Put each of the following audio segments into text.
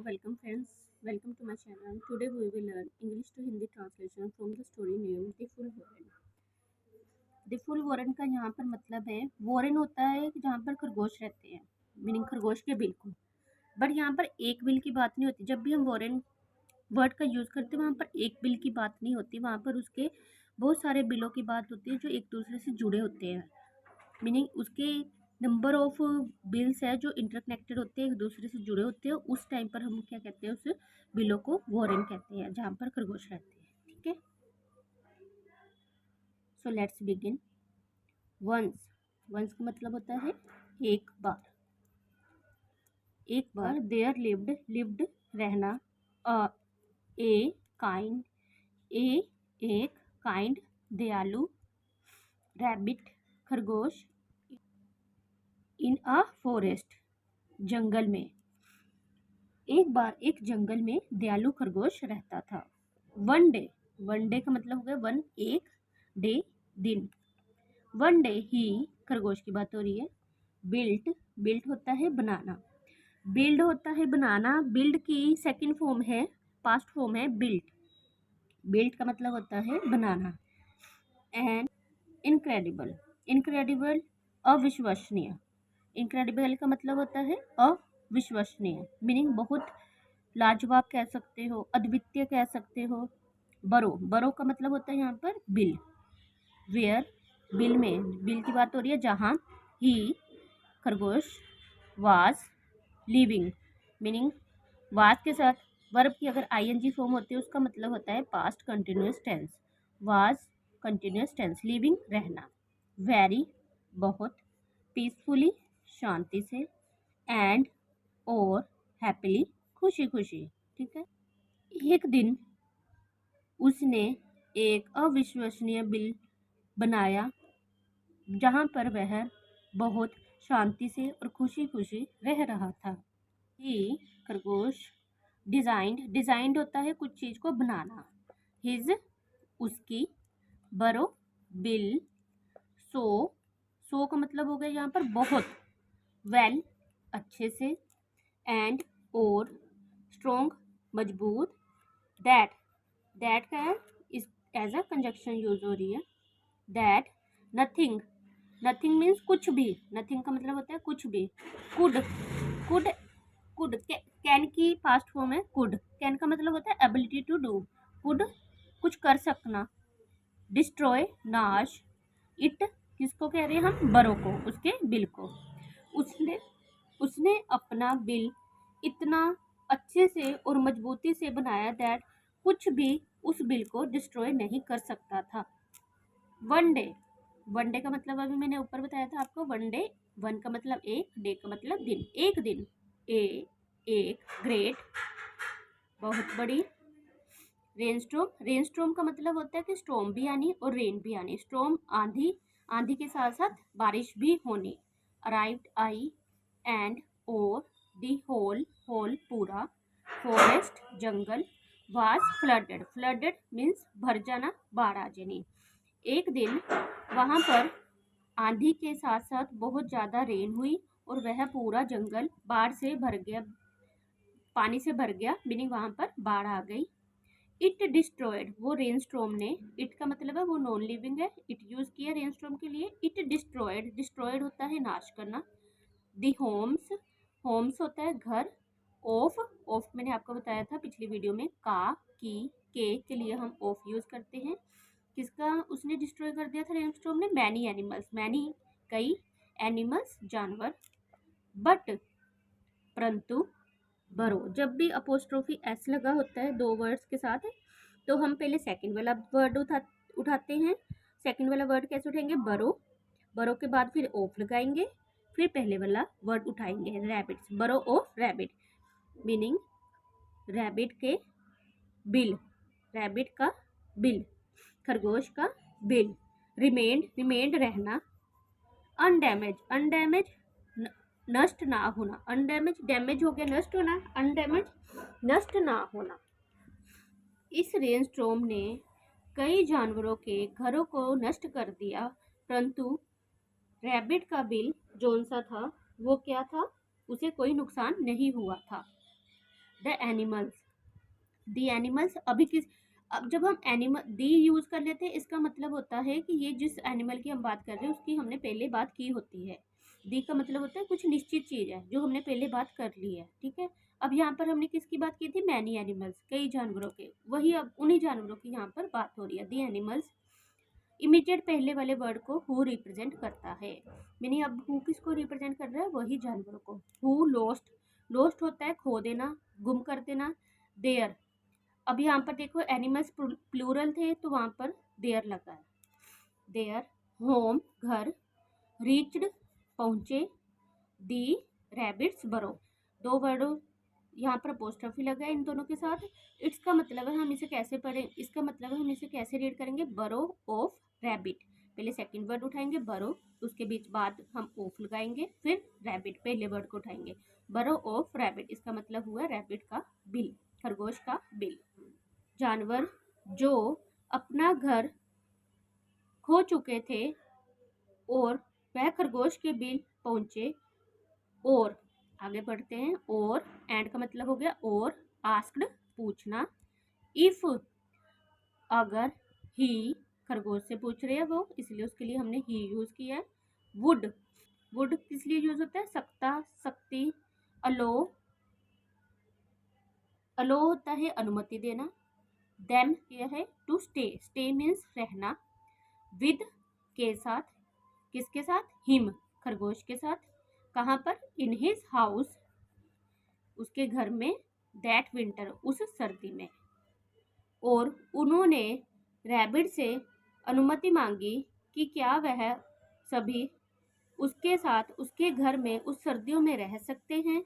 welcome friends. Welcome to my channel. Today we will learn English to Hindi translation from the story named The Full Warren. The Full Warren का यहाँ पर मतलब है, Warren होता है जहाँ पर खरगोश रहते हैं, मीनिंग खरगोश के बिल को। बट यहाँ पर एक बिल की बात नहीं होती। जब भी हम वॉरेन वर्ड का यूज़ करते हैं वहाँ पर एक बिल की बात नहीं होती, वहाँ पर उसके बहुत सारे बिलों की बात होती है जो एक दूसरे से जुड़े होते हैं। मीनिंग उसके नंबर ऑफ बिल्स है जो इंटरकनेक्टेड होते हैं, एक दूसरे से जुड़े होते हैं। उस टाइम पर हम क्या कहते हैं, उस बिलों को वॉरेन कहते हैं जहाँ पर खरगोश रहते हैं। ठीक है, so let's begin. Once, once का मतलब होता है एक बार। एक बार देयर लिव्ड, लिव्ड रहना, अ ए काइंड, एक काइंड दयालु, रैबिट खरगोश, इन अ फॉरेस्ट जंगल में। एक बार एक जंगल में दयालु खरगोश रहता था। वन डे, वन डे का मतलब हो गया वन, एक, डे दिन। वन डे ही, खरगोश की बात हो रही है। बिल्ट, बिल्ट होता है बनाना, बिल्ड होता है बनाना। बिल्ड की सेकंड फॉर्म है, पास्ट फॉर्म है बिल्ट। बिल्ट का मतलब होता है बनाना। एंड इनक्रेडिबल, इनक्रेडिबल अविश्वसनीय। इनक्रेडिबल का मतलब होता है अविश्वसनीय, मीनिंग बहुत लाजवाब कह सकते हो, अद्वितीय कह सकते हो। बरो, बरो का मतलब होता है यहाँ पर बिल। वेयर, बिल में, बिल की बात हो रही है जहाँ। ही, खरगोश, वाज लिविंग, मीनिंग वाज के साथ वर्ब की अगर आईएनजी फॉर्म होती है उसका मतलब होता है past continuous tense. Was continuous tense, living रहना। वेरी बहुत, पीसफुली शांति से, एंड और हैप्पीली खुशी खुशी। ठीक है। एक दिन उसने एक अविश्वसनीय बिल बनाया जहाँ पर वह बहुत शांति से और खुशी खुशी रह रहा था। ही, खरगोश, डिजाइंड, डिजाइंड होता है कुछ चीज को बनाना। हिज, उसकी, बरो, बिल, सो, सो का मतलब हो गया यहाँ पर बहुत, वेल, अच्छे से, एंड और, स्ट्रोंग, मजबूत, दैट, दैट का इस एज अ कंजक्शन यूज हो रही है। दैट, नथिंग, नथिंग मीन्स कुछ भी, नथिंग का मतलब होता है कुछ भी। कुड, कुड, कुड, कैन की पास्ट फॉर्म है कुड। कैन का मतलब होता है एबिलिटी टू डू। कुड, कुछ कर सकना। डिस्ट्रॉय, नाश। इट, किसको कह रहे हैं हम, बरो को, उसके बिल को। उसने, उसने अपना बिल इतना अच्छे से और मजबूती से बनाया दैट कुछ भी उस बिल को डिस्ट्रॉय नहीं कर सकता था। वन डे, वन डे का मतलब अभी मैंने ऊपर बताया था आपको। वन डे, वन का मतलब एक, डे का मतलब दिन, एक दिन। एक, ग्रेट, बहुत बड़ी। रेनस्टॉर्म, रेनस्टॉर्म का मतलब होता है कि स्टॉर्म भी आनी और रेन भी आनी। स्टॉर्म आंधी, आंधी के साथ साथ बारिश भी होनी। अराइव्ड, आई, एंड और, दी होल, होल पूरा। Forest, jungle. Was flooded, flooded means भर जाना, बाढ़ आ जानी। एक दिन वहाँ पर आंधी के साथ साथ बहुत ज़्यादा रेन हुई और वह पूरा जंगल बाढ़ से भर गया, पानी से भर गया, मीनिंग वहाँ पर बाढ़ आ गई। इट डिस्ट्रॉयड, वो रेनस्टॉर्म ने, इट का मतलब है वो नॉन लिविंग है, इट यूज किया रेनस्टॉर्म के लिए। इट डिस्ट्रॉयड, डिस्ट्रॉयड होता है नाश करना। दी होम्स, होम्स होता है घर। ऑफ, ऑफ मैंने आपको बताया था पिछली वीडियो में, का, की, के लिए हम ऑफ यूज करते हैं। किसका उसने डिस्ट्रॉय कर दिया था रेनस्टॉर्म ने, मैनी एनिमल्स, मैनी कई, एनिमल्स जानवर। बट परंतु, बरो, जब भी अपोस्ट्रोफी एस लगा होता है दो वर्ड्स के साथ तो हम पहले सेकंड वाला वर्ड उठाते हैं। सेकंड वाला वर्ड कैसे उठाएंगे, बरो, बरो के बाद फिर ऑफ लगाएंगे, फिर पहले वाला वर्ड उठाएंगे, रैबिट, बरो ऑफ रैबिट, मीनिंग रैबिट के बिल, रैबिट का बिल, खरगोश का बिल। रिमेंड, रिमेंड रहना। अनडैमेज, अनडैमेज नष्ट ना होना। अनडैमेज, डैमेज हो गया नष्ट होना, अनडैमेज नष्ट ना होना। इस रेनस्टॉर्म ने कई जानवरों के घरों को नष्ट कर दिया, परंतु रैबिट का बिल जोन सा था वो क्या था, उसे कोई नुकसान नहीं हुआ था। The animals, the animals. अभी किस, अब जब हम एनिमल दी यूज कर लेते हैं, इसका मतलब होता है कि ये जिस एनिमल की हम बात कर रहे हैं उसकी हमने पहले बात की होती है। दी का मतलब होता है कुछ निश्चित चीज है जो हमने पहले बात कर ली है, ठीक है। अब यहाँ पर हमने किसकी बात की थी, मैनी एनिमल्स, कई जानवरों के, वही अब उन्हीं जानवरों की यहाँ पर बात हो रही है। दी एनिमल्स, इमीडिएट पहले वाले वर्ड को हु रिप्रेजेंट करता है, मैंने अब हु किसको रिप्रेजेंट कर रहा है, वही जानवरों को। हु लॉस्ट, लॉस्ट होता है खो देना, गुम कर देना। देयर, अब यहाँ पर देखो एनिमल्स प्लूरल थे तो वहां पर देयर लगा है, देयर। होम, घर। रीच्ड, पहुंचे। दी रैबिट्स, बरो। दो वर्डों, यहाँ पर अपोस्ट्रोफी लगा है इन दोनों के साथ। इट्स का मतलब है, हम इसे कैसे पढ़ें, इसका मतलब है हम इसे कैसे रीड करेंगे, बरो ऑफ रैबिट। पहले सेकंड वर्ड उठाएंगे बरो, उसके बीच बाद हम ऑफ लगाएंगे, फिर रैबिट, पहले वर्ड को उठाएंगे। बरो ऑफ रैबिट, इसका मतलब हुआ रैबिट का बिल, खरगोश का बिल। जानवर जो अपना घर खो चुके थे और वह खरगोश के बिल पहुंचे, और आगे बढ़ते हैं, और एंड का मतलब हो गया और, आस्क्ड पूछना, इफ अगर, ही खरगोश से पूछ रहे हैं वो, इसलिए उसके लिए हमने ही यूज किया है। वुड, वुड किस लिए यूज होता है, सकता, शक्ति। अलो, अलो होता है अनुमति देना। देम यह है टू स्टे, स्टे मीन्स रहना। विद के साथ, किसके साथ, हिम खरगोश के साथ। कहाँ पर, इन हिज हाउस, उसके घर में। दैट विंटर, उस सर्दी में। और उन्होंने रैबिट से अनुमति मांगी कि क्या वह सभी उसके साथ उसके घर में उस सर्दियों में रह सकते हैं।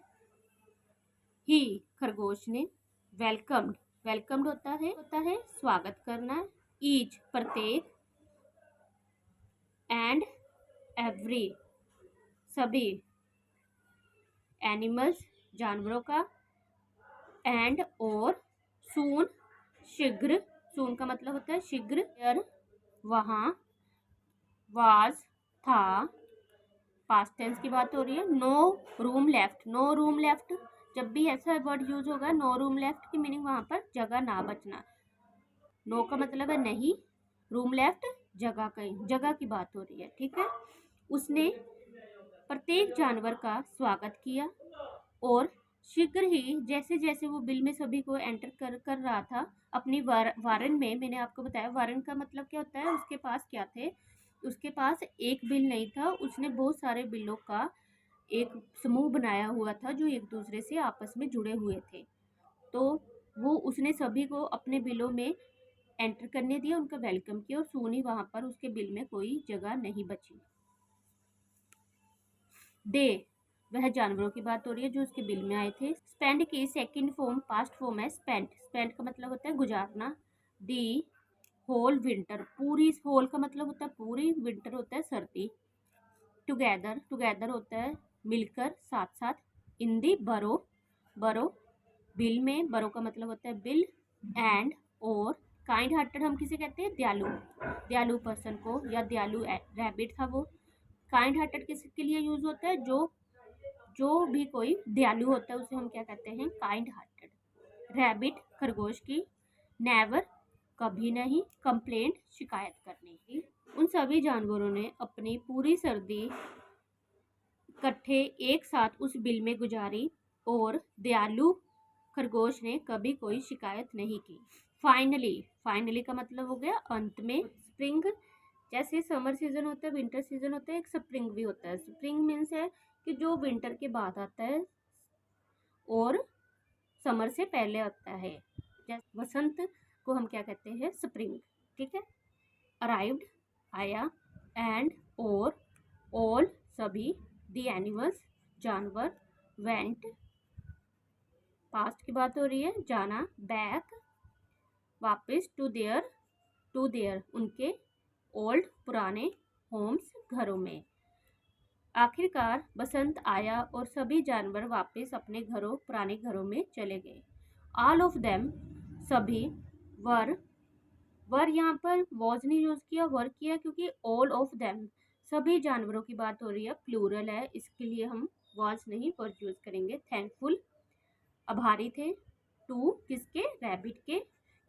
ही खरगोश ने, वेलकम्ड, वेलकम्ड होता है स्वागत करना। ईच प्रत्येक, एंड एवरी सभी, एनिमल्स जानवरों का, एंड और, सून शीघ्र, सून का मतलब होता है शीघ्र। देयर वहाँ, वाज था, पास्ट टेंस की बात हो रही है। No room left, no room left, जब भी ऐसा वर्ड यूज होगा नो रूम लेफ्ट की मीनिंग वहां पर जगह ना बचना। नो का मतलब है नहीं, रूम लेफ्ट जगह, कहीं जगह की बात हो रही है, ठीक है। उसने प्रत्येक जानवर का स्वागत किया, और शीघ्र ही, जैसे जैसे वो बिल में सभी को एंटर कर रहा था अपनी वारन में, मैंने आपको बताया वारन का मतलब क्या होता है, उसके पास क्या थे, उसके पास एक बिल नहीं था, उसने बहुत सारे बिलों का एक समूह बनाया हुआ था जो एक दूसरे से आपस में जुड़े हुए थे। तो वो उसने सभी को अपने बिलों में एंटर करने दिया, उनका वेलकम किया, और सोन ही वहां पर उसके बिल में कोई जगह नहीं बची। दे, वह जानवरों की बात हो रही है जो उसके बिल में आए थे। स्पेंड की सेकंड फॉर्म पास्ट फॉर्म है स्पेंट, स्पेंट का मतलब होता है गुजारना। दी होल विंटर, पूरी, होल का मतलब होता है पूरी, विंटर होता है सर्दी। टुगेदर, टुगेदर होता है मिलकर, साथ साथ। इन दी बरो, बरो बिल में, बरो का मतलब होता है बिल। एंड और, काइंड हार्टेड हम किसे कहते हैं, दयालु, दयालु पर्सन को, या दयालु रैबिट था वो। काइंड हार्टेड किसके लिए यूज होता है, जो भी कोई दयालु होता है उसे हम क्या कहते हैं, काइंड हार्टेड। रैबिट खरगोश की, नेवर कभी नहीं, कंप्लेंट शिकायत करने की। उन सभी जानवरों ने अपनी पूरी सर्दी इकट्ठे एक साथ उस बिल में गुजारी, और दयालु खरगोश ने कभी कोई शिकायत नहीं की। फाइनली, फाइनली का मतलब हो गया अंत में। स्प्रिंग, जैसे समर सीजन होता है, विंटर सीजन होता है, एक स्प्रिंग भी होता है। स्प्रिंग मीन्स है कि जो विंटर के बाद आता है और समर से पहले आता है। जैसे वसंत को हम क्या कहते हैं, स्प्रिंग, ठीक है। अराइव्ड, आया। एंड और, ऑल सभी। द एनिमल्स जानवर। वेंट पास्ट की बात हो रही है, जाना। बैक वापस। टू देयर उनके, ओल्ड पुराने, होम्स घरों में। आखिरकार बसंत आया और सभी जानवर वापस अपने घरों, पुराने घरों में चले गए। ऑल ऑफ देम सभी। वर यहाँ पर वॉज नहीं यूज किया, वर किया, क्योंकि ऑल ऑफ देम सभी जानवरों की बात हो रही है, प्लूरल है, इसके लिए हम वॉज नहीं वर यूज करेंगे। थैंकफुल आभारी थे, टू किसके, रैबिट के।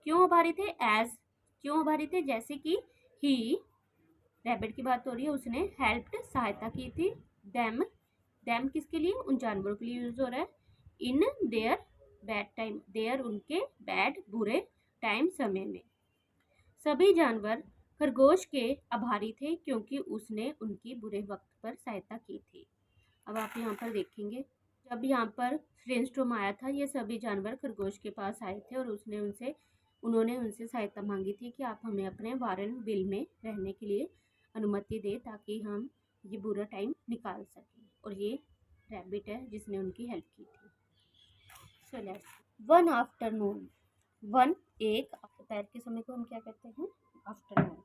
क्यों आभारी थे, एज क्यों आभारी थे, जैसे कि ही, रैबिट की बात हो रही है, उसने हेल्प्ड सहायता की थी, देम, देम किसके लिए, उन जानवरों के लिए यूज हो रहा है, in their bad time, their उनके बैड बुरे टाइम समय में। सभी जानवर खरगोश के आभारी थे क्योंकि उसने उनकी बुरे वक्त पर सहायता की थी। अब आप यहाँ पर देखेंगे, जब यहाँ पर रेनस्टॉर्म आया था, ये सभी जानवर खरगोश के पास आए थे और उन्होंने उनसे सहायता मांगी थी कि आप हमें अपने वारन बिल में रहने के लिए अनुमति दें ताकि हम ये बुरा टाइम निकाल सकें। और ये रैबिट है जिसने उनकी हेल्प की थी। So let's one afternoon, one एक, दोपहर के समय को हम क्या कहते हैं, आफ्टरनून।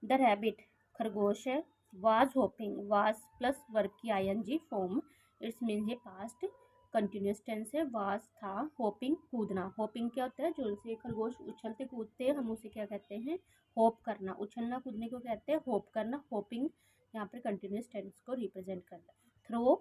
द रैबिट खरगोश है, was hopping, was plus verb की आईएनजी फॉर्म, इट्स मीन्स ये पास्ट कंटिन्यूस टेंस है। वाज था, होपिंग कूदना, होपिंग क्या होता है, जो से खरगोश उछलते कूदते हैं हम उसे क्या कहते हैं, होप करना, उछलना कूदने को कहते हैं होप करना। होपिंग यहाँ पर कंटिन्यूस टेंस को रिप्रेजेंट करता है। थ्रो,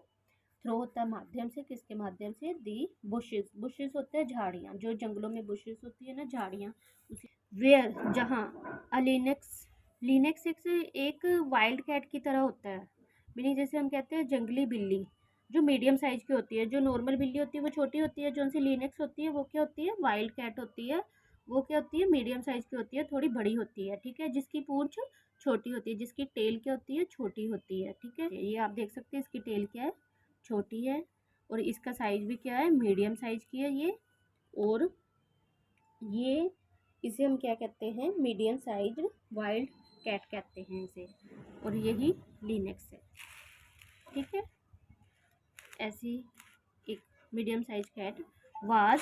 थ्रो होता है माध्यम से, किसके माध्यम से, दी बुशेस, बुशेस होते हैं झाड़ियाँ, जो जंगलों में बुशेस होती है ना झाड़ियाँ, उसी। वेयर जहाँ, अलिनेक्स, लिनेक्स एक वाइल्ड कैट की तरह होता है, मीनिंग जैसे हम कहते हैं जंगली बिल्ली, जो मीडियम साइज की होती है, जो नॉर्मल बिल्ली होती है वो छोटी होती है, जो उनसे लिनेक्स होती है वो क्या होती है, वाइल्ड कैट होती है, वो क्या होती है, मीडियम साइज की होती है, थोड़ी बड़ी होती है, ठीक है, जिसकी पूंछ छोटी होती है, जिसकी टेल क्या होती है, छोटी होती है, ठीक है। ये आप देख सकते हैं इसकी टेल क्या है, छोटी है, और इसका साइज भी क्या है, मीडियम साइज की है ये, और ये इसे हम क्या कहते हैं, मीडियम साइज वाइल्ड कैट कहते हैं इसे, और यही लिनेक्स है, ठीक है। ऐसी एक medium size cat was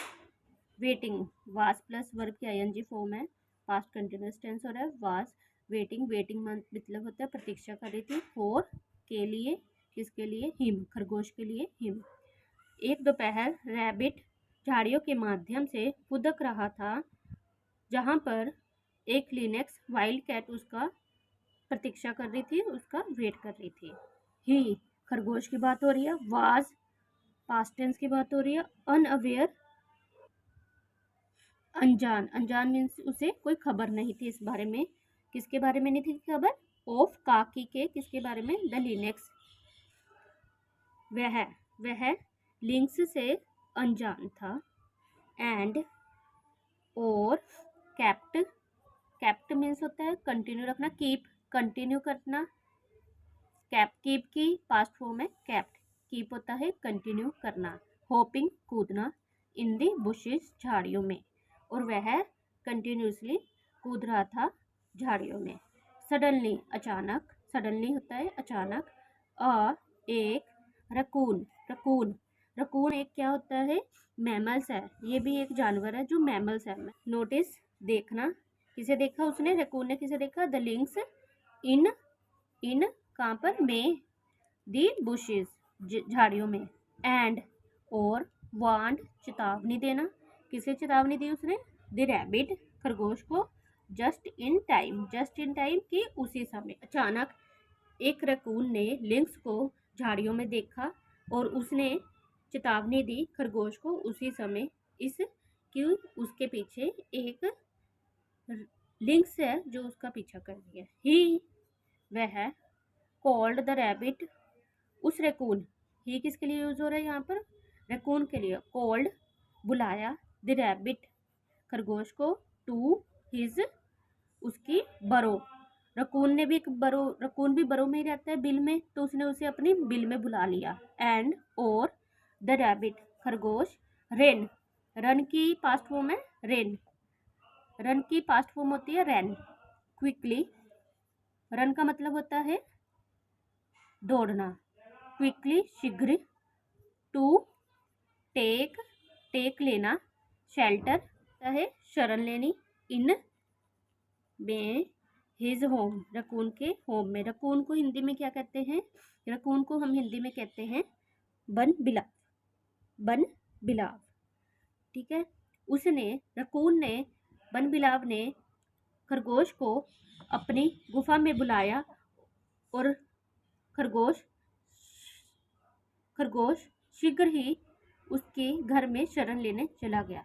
waiting, was plus verb की आईएनजी फॉर्म है, पास्ट कंटिन्यूस टेंस हो रहा है, वाज वेटिंग, वेटिंग मतलब होता है प्रतीक्षा कर रही थी, फॉर के लिए, किसके लिए, हिम, खरगोश के लिए, हिम। एक दोपहर रैबिट झाड़ियों के माध्यम से फुदक रहा था जहाँ पर एक लिनेक्स वाइल्ड कैट उसका प्रतीक्षा कर रही थी, उसका वेट कर रही थी। ही, खरगोश की बात हो रही है, वाज पास्ट टेंस की बात हो रही है, अनअवेयर, अनजान, अनजान मीन्स उसे कोई खबर नहीं थी इस बारे में, किसके बारे में नहीं थी खबर, ऑफ काकी के, किसके बारे में, द लिनेक्स, वह लिंक्स से अनजान था, एंड और कैप्ट, कैप्ट मीन्स होता है कंटिन्यू रखना, कीप कंटिन्यू करना, कीप की पास्ट फॉर्म है कैप्ट, कीप होता है कंटिन्यू करना, होपिंग कूदना, इन दी बुशेस झाड़ियों में, और वह कंटिन्यूसली कूद रहा था झाड़ियों में। सडनली अचानक, सडनली होता है अचानक, एक रकून, रकून, रकून एक क्या होता है, मैमल्स है, ये भी एक जानवर है जो मैमल्स है। नोटिस देखना, किसे देखा उसने, रकून ने किसे देखा, द लिंक्स इन, इन कहाँ पर, में, दी बुशेस झाड़ियों में, एंड और, वांड चेतावनी देना, किसे चेतावनी दी उसने, द रैबिट खरगोश को, just in time, just in time की उसी समय। अचानक एक रकून ने लिंक्स को झाड़ियों में देखा और उसने चेतावनी दी खरगोश को उसी समय, इस क्यों उसके पीछे एक लिंक्स है जो उसका पीछा कर रही है। ही, वह, कॉल्ड द रैबिट, उस रैकून, ही किसके लिए यूज हो रहा है यहाँ पर, रैकून के लिए, कॉल्ड बुलाया, द रैबिट खरगोश को, टू हिज उसकी बरो, रकून ने भी एक बरो, रकून भी बरो में ही रहता है बिल में, तो उसने उसे अपनी बिल में बुला लिया, एंड और द रैबिट खरगोश, रेन, रन की पास्ट फॉर्म है रेन, रन की पास्ट फॉर्म होती है रैन, क्विकली, रन का मतलब होता है दौड़ना, क्विकली शीघ्र, टू टेक, टेक लेना, शेल्टर है शरण लेनी, इन में, हिज होम, रकून के होम में, रकून को हिंदी में क्या कहते हैं, रकून को हम हिंदी में कहते हैं बन बिलाव, बन बिलाव, ठीक है। उसने, रकून ने, बन बिलाव ने खरगोश को अपनी गुफा में बुलाया और खरगोश, खरगोश शीघ्र ही उसके घर में शरण लेने चला गया।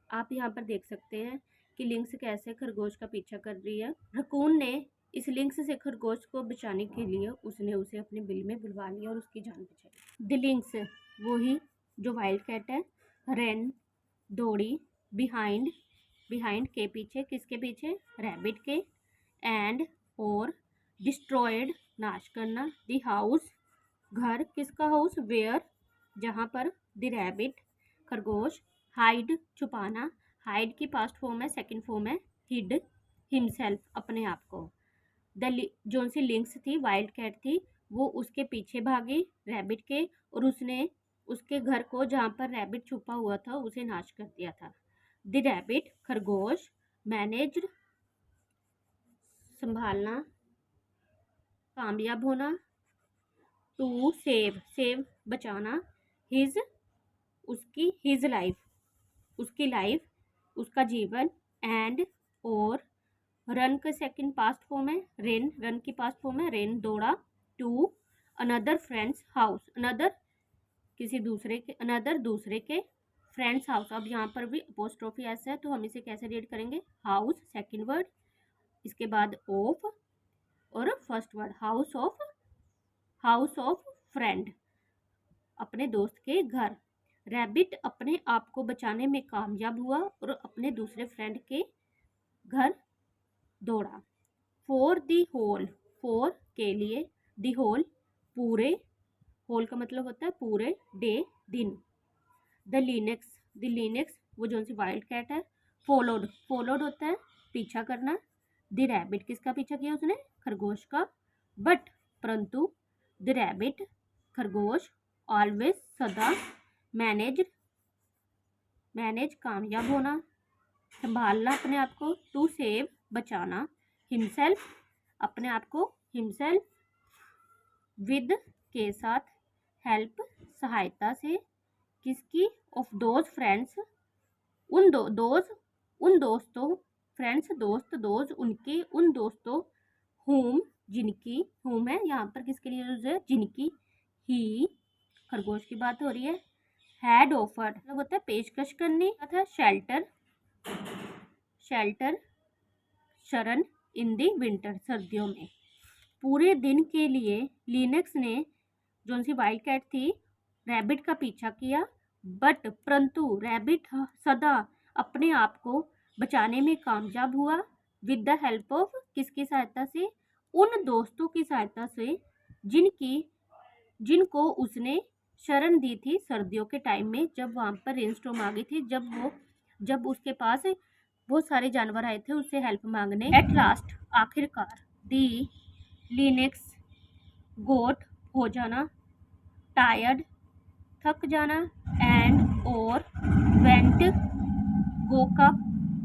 आप यहाँ पर देख सकते हैं कि लिंक्स कैसे खरगोश का पीछा कर रही है। रकून ने इस लिंक्स से खरगोश को बचाने के लिए उसने उसे अपने बिल में बुलवा लिया और उसकी जान बचाई। द लिंक्स वही जो वाइल्ड कैट है। रेन दौड़ी बिहाइंड के पीछे, किसके पीछे? रैबिट के। एंड और डिस्ट्रॉयड नाश करना। द हाउस घर, किसका हाउस? वेयर जहाँ पर। द रैबिट खरगोश। हाइड छुपाना। हाइड की पास्ट फॉर्म है, सेकंड फॉर्म है हिड हिमसेल्फ अपने आप को। जो सी लिंक्स थी वाइल्ड कैट थी वो उसके पीछे भागी रैबिट के और उसने उसके घर को जहाँ पर रैबिट छुपा हुआ था उसे नाश कर दिया था। द रैबिट खरगोश मैनेज्ड संभालना कामयाब होना। टू सेव बचाना। हिज लाइफ उसकी लाइफ उसका जीवन। एंड और रन का सेकंड पास्ट फॉर्म है रन की पास्ट फॉर्म है रेन दौड़ा। To another friend's house another दूसरे के फ्रेंड्स हाउस। अब यहाँ पर भी अपोस्ट्रोफी एस है तो हम इसे कैसे रीड करेंगे? हाउस सेकंड वर्ड, इसके बाद ऑफ और first word house of friend अपने दोस्त के घर। रैबिट अपने आप को बचाने में कामयाब हुआ और अपने दूसरे फ्रेंड के घर दौड़ा। फॉर के लिए, दी होल पूरे, होल का मतलब होता है पूरे, डे दिन। द लिनक्स वो जो सी वाइल्ड कैट है। फॉलोड होता है पीछा करना। द रैबिट किसका पीछा किया उसने? खरगोश का। बट परंतु द रैबिट खरगोश ऑलवेज सदा मैनेज कामयाब होना संभालना अपने आप को। टू सेव बचाना। हिमसेल्फ अपने आप को। हिमसेल्फ विद के साथ। हेल्प सहायता से। किसकी? ऑफ दोज फ्रेंड्स उन दोस्तों फ्रेंड्स दोस्त दोज उनके उन दोस्तों हुम जिनकी हुम है यहाँ पर किसके लिए यूज है? जिनकी ही खरगोश की बात हो रही है। हैड ऑफर्ड मतलब होता है पेशकश करनी अर्थात शेल्टर शरण इन दी विंटर सर्दियों में। पूरे दिन के लिए लिनक्स ने जो सी वाइल्ड कैट थी रैबिट का पीछा किया बट परंतु रैबिट सदा अपने आप को बचाने में कामयाब हुआ विद द हेल्प ऑफ किसकी सहायता से? उन दोस्तों की सहायता से जिनको उसने शरण दी थी सर्दियों के टाइम में जब वहाँ पर रेनस्टॉर्म आ गई थी जब उसके पास बहुत सारे जानवर आए थे उससे हेल्प मांगने। एट लास्ट आखिरकार दी लिनक्स गोट हो जाना टायर्ड थक जाना एंड और वेंट गो का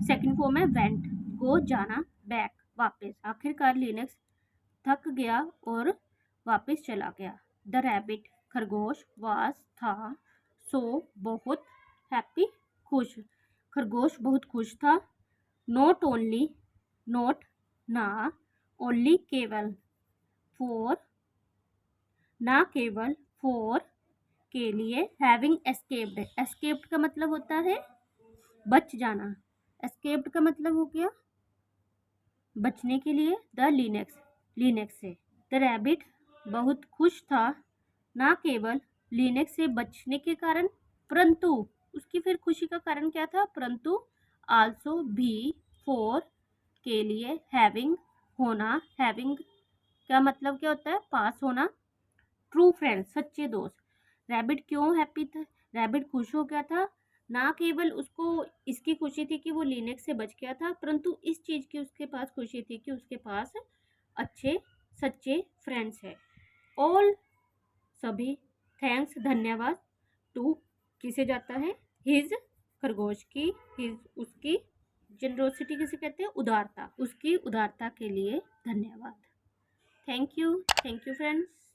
सेकंड फॉर्म है वेंट गो जाना बैक वापस। आखिरकार लिनक्स थक गया और वापस चला गया। द रैबिट खरगोश वास था सो बहुत हैप्पी खुश। खरगोश बहुत खुश था। नॉट ना ओनली केवल फॉर ना केवल फॉर के लिए। हैविंग एस्केप्ड का मतलब होता है बच जाना। एस्केप्ड का मतलब हो गया बचने के लिए। द लिनक्स से। द रैबिट बहुत खुश था ना केवल लिनक्स से बचने के कारण परंतु उसकी फिर खुशी का कारण क्या था? परंतु आल्सो भी फॉर के लिए। हैविंग होना हैविंग का मतलब क्या होता है? पास होना। ट्रू फ्रेंड सच्चे दोस्त। रैबिट क्यों हैप्पी था? रैबिट खुश हो गया था ना केवल उसको इसकी खुशी थी कि वो लिनक्स से बच गया था परंतु इस चीज़ की उसके पास खुशी थी कि उसके पास अच्छे सच्चे फ्रेंड्स है। ऑल सभी थैंक्स धन्यवाद टू किसे जाता है? हिज खरगोश की उसकी जनरोसिटी किसे कहते हैं? उदारता। उसकी उदारता के लिए धन्यवाद। Thank you friends.